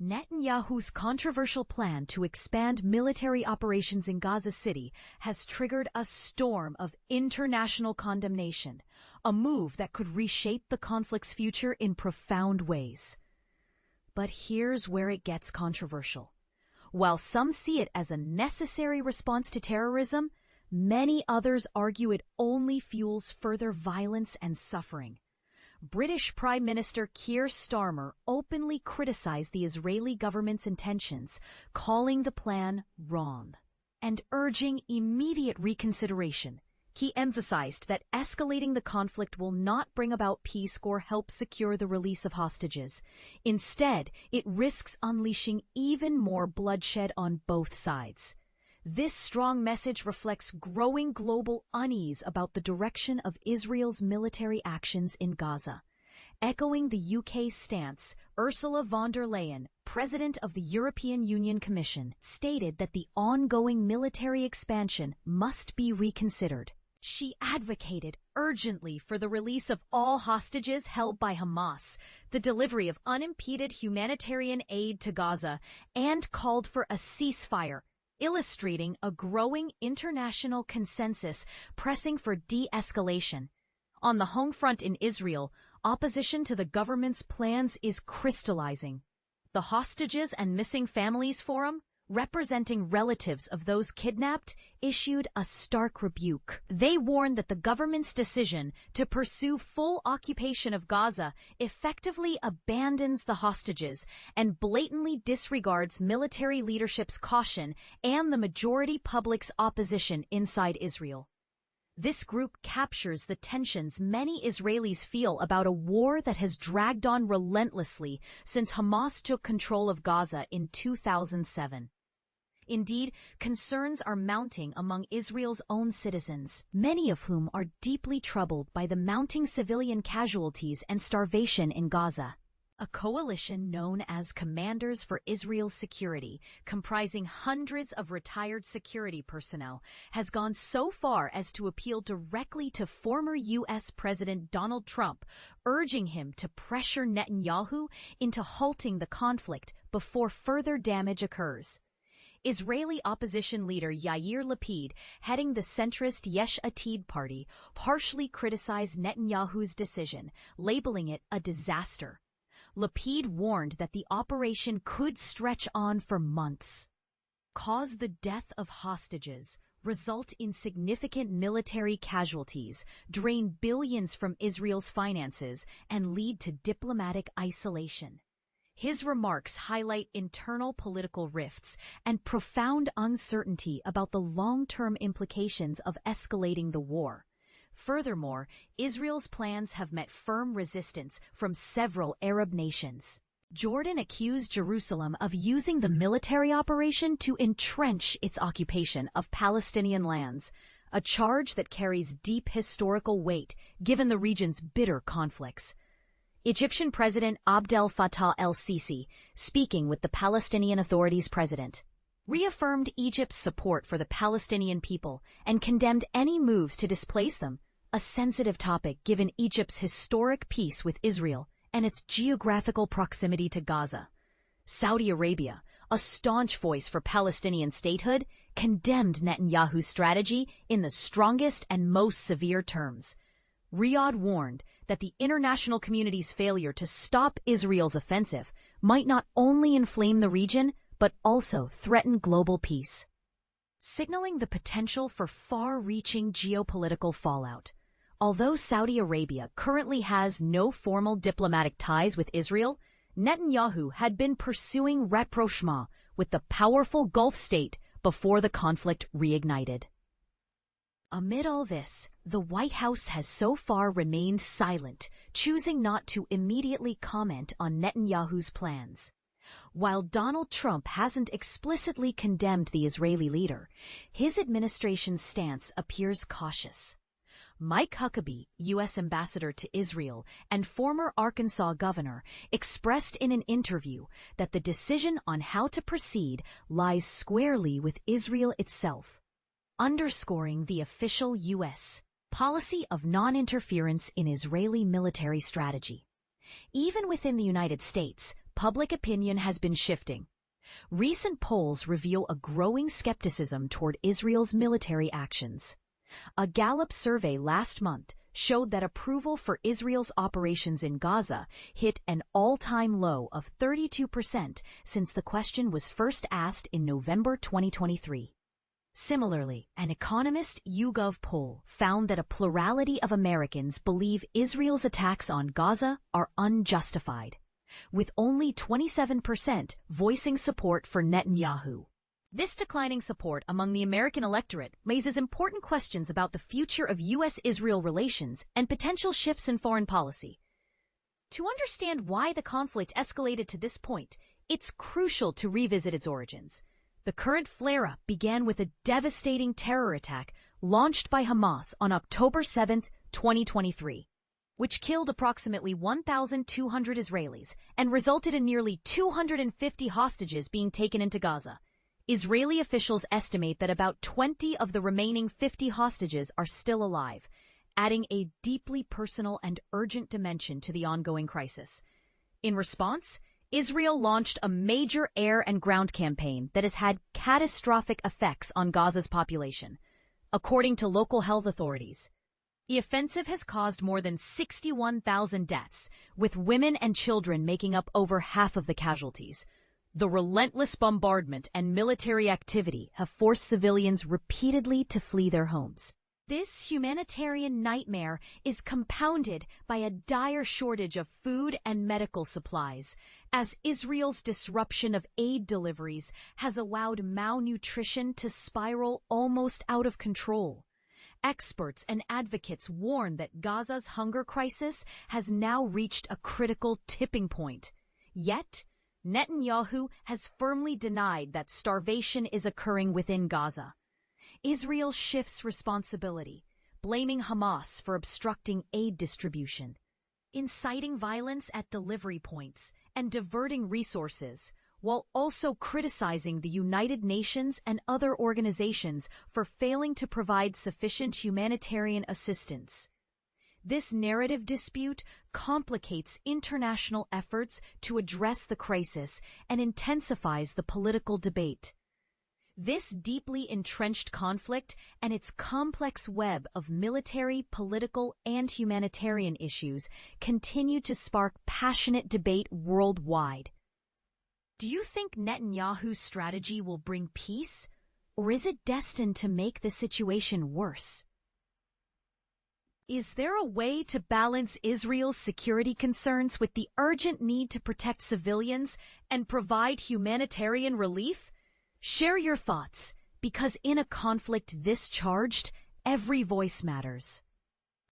Netanyahu's controversial plan to expand military operations in Gaza City has triggered a storm of international condemnation, a move that could reshape the conflict's future in profound ways. But here's where it gets controversial. While some see it as a necessary response to terrorism, many others argue it only fuels further violence and suffering. British Prime Minister Keir Starmer openly criticized the Israeli government's intentions, calling the plan wrong, and urging immediate reconsideration. He emphasized that escalating the conflict will not bring about peace or help secure the release of hostages. Instead, it risks unleashing even more bloodshed on both sides. This strong message reflects growing global unease about the direction of Israel's military actions in Gaza. Echoing the UK's stance, Ursula von der Leyen, President of the European Union Commission, stated that the ongoing military expansion must be reconsidered. She advocated urgently for the release of all hostages held by Hamas, the delivery of unimpeded humanitarian aid to Gaza, and called for a ceasefire, illustrating a growing international consensus pressing for de-escalation. On the home front in Israel, opposition to the government's plans is crystallizing. The Hostages and Missing Families Forum, representing relatives of those kidnapped, issued a stark rebuke. They warned that the government's decision to pursue full occupation of Gaza effectively abandons the hostages and blatantly disregards military leadership's caution and the majority public's opposition inside Israel. This group captures the tensions many Israelis feel about a war that has dragged on relentlessly since Hamas took control of Gaza in 2007. Indeed, concerns are mounting among Israel's own citizens, many of whom are deeply troubled by the mounting civilian casualties and starvation in Gaza. A coalition known as Commanders for Israel's Security, comprising hundreds of retired security personnel, has gone so far as to appeal directly to former U.S. President Donald Trump, urging him to pressure Netanyahu into halting the conflict before further damage occurs. Israeli opposition leader Yair Lapid, heading the centrist Yesh Atid party, harshly criticized Netanyahu's decision, labeling it a disaster. Lapid warned that the operation could stretch on for months, cause the death of hostages, result in significant military casualties, drain billions from Israel's finances, and lead to diplomatic isolation. His remarks highlight internal political rifts and profound uncertainty about the long-term implications of escalating the war. Furthermore, Israel's plans have met firm resistance from several Arab nations. Jordan accused Jerusalem of using the military operation to entrench its occupation of Palestinian lands, a charge that carries deep historical weight given the region's bitter conflicts. Egyptian President Abdel Fattah el-Sisi, speaking with the Palestinian Authority's president, reaffirmed Egypt's support for the Palestinian people and condemned any moves to displace them, a sensitive topic given Egypt's historic peace with Israel and its geographical proximity to Gaza. Saudi Arabia, a staunch voice for Palestinian statehood, condemned Netanyahu's strategy in the strongest and most severe terms. Riyadh warned that the international community's failure to stop Israel's offensive might not only inflame the region, but also threaten global peace, signaling the potential for far-reaching geopolitical fallout. Although Saudi Arabia currently has no formal diplomatic ties with Israel, Netanyahu had been pursuing rapprochement with the powerful Gulf state before the conflict reignited. Amid all this, the White House has so far remained silent, choosing not to immediately comment on Netanyahu's plans. While Donald Trump hasn't explicitly condemned the Israeli leader, his administration's stance appears cautious. Mike Huckabee, U.S. ambassador to Israel and former Arkansas governor, expressed in an interview that the decision on how to proceed lies squarely with Israel itself, underscoring the official U.S. policy of non-interference in Israeli military strategy. Even within the United States, public opinion has been shifting. Recent polls reveal a growing skepticism toward Israel's military actions. A Gallup survey last month showed that approval for Israel's operations in Gaza hit an all-time low of 32% since the question was first asked in November 2023. Similarly, an Economist YouGov poll found that a plurality of Americans believe Israel's attacks on Gaza are unjustified, with only 27% voicing support for Netanyahu. This declining support among the American electorate raises important questions about the future of U.S.-Israel relations and potential shifts in foreign policy. To understand why the conflict escalated to this point, it's crucial to revisit its origins. The current flare-up began with a devastating terror attack launched by Hamas on October 7, 2023, which killed approximately 1,200 Israelis and resulted in nearly 250 hostages being taken into Gaza. Israeli officials estimate that about 20 of the remaining 50 hostages are still alive, adding a deeply personal and urgent dimension to the ongoing crisis. In response, Israel launched a major air and ground campaign that has had catastrophic effects on Gaza's population. According to local health authorities, the offensive has caused more than 61,000 deaths, with women and children making up over half of the casualties. The relentless bombardment and military activity have forced civilians repeatedly to flee their homes. This humanitarian nightmare is compounded by a dire shortage of food and medical supplies, as Israel's disruption of aid deliveries has allowed malnutrition to spiral almost out of control. Experts and advocates warn that Gaza's hunger crisis has now reached a critical tipping point. Yet, Netanyahu has firmly denied that starvation is occurring within Gaza. Israel shifts responsibility, blaming Hamas for obstructing aid distribution, inciting violence at delivery points, and diverting resources, while also criticizing the United Nations and other organizations for failing to provide sufficient humanitarian assistance. This narrative dispute complicates international efforts to address the crisis and intensifies the political debate. This deeply entrenched conflict and its complex web of military, political, and humanitarian issues continue to spark passionate debate worldwide. Do you think Netanyahu's strategy will bring peace, or is it destined to make the situation worse? Is there a way to balance Israel's security concerns with the urgent need to protect civilians and provide humanitarian relief? Share your thoughts, because in a conflict this charged, every voice matters.